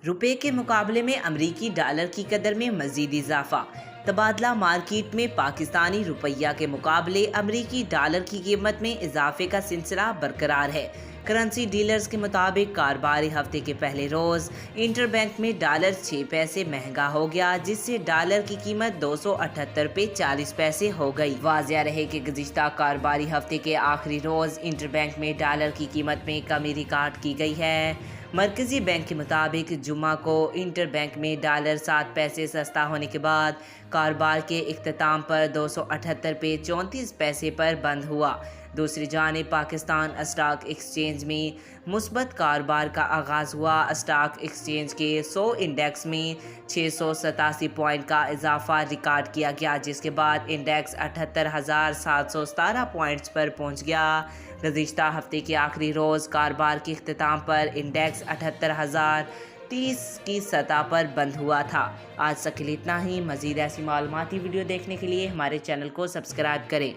रुपए के मुकाबले में अमरीकी डॉलर की कदर में मजीद इजाफा। तबादला मार्केट में पाकिस्तानी रुपया के मुकाबले अमरीकी डॉलर की कीमत में इजाफे का सिलसिला बरकरार है। करेंसी डीलर्स के मुताबिक कारोबारी हफ्ते के पहले रोज़ इंटरबैंक में डॉलर 6 पैसे महंगा हो गया, जिससे डॉलर की कीमत 278 रुपये 40 पैसे हो गई। वाज़िया रहे कि गुज़िश्ता कारोबारी हफ्ते के आखिरी रोज़ इंटरबैंक में डॉलर की कीमत में कमी रिकॉर्ड की गई है। मरकजी बैंक के मुताबिक जुम्मा को इंटरबैंक में डॉलर 7 पैसे सस्ता होने के बाद कारोबार के इख्तिताम पर 278 रुपये 34 पैसे पर बंद हुआ। दूसरी जानिब पाकिस्तान स्टॉक एक्सचेंज में मुस्बत कारोबार का आगाज़ हुआ। स्टॉक एक्सचेंज के 100 इंडेक्स में 687 पॉइंट का इजाफा रिकॉर्ड किया गया, जिसके बाद इंडेक्स 78,717 पॉइंट्स पर पहुंच गया। गुज़िश्ता हफ्ते के आखिरी रोज़ कारोबार के इख्तिताम पर इंडेक्स 78,030 की सतह पर बंद हुआ था। आज तक के लिए इतना ही। मज़ीद ऐसी मालूमाती वीडियो देखने के लिए हमारे चैनल को सब्सक्राइब करें।